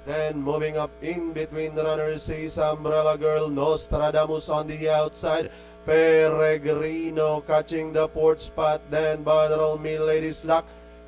Then moving up in between the runners is Umbrella Girl, Nostradamus on the outside. Peregrino catching the fourth spot. Then Bottle Me, Ladies Luck,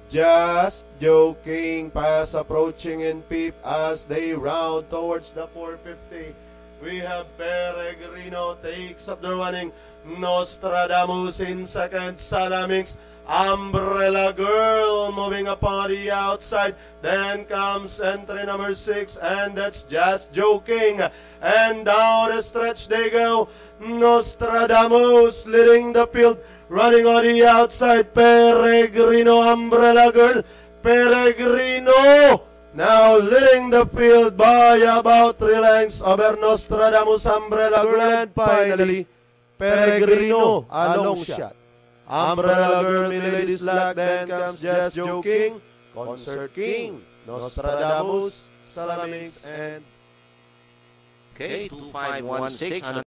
Just Joking Pass approaching in fifth as they round towards the 450. We have Peregrino takes up the running. Nostradamus in second. Salamix, Umbrella Girl moving upon the outside. Then comes entry number 6, and that's Just Joking. And down the stretch they go. Nostradamus leading the field. Running on the outside, Peregrino, Umbrella Girl. Peregrino now leading the field by about 3 lengths over Nostradamus, Umbrella Girl. And finally, Peregrino, a long shot. Umbrella Girl, Ladies Luck, then comes Just Joking, Concert King, Nostradamus, Salamix, and Okay, 2516 on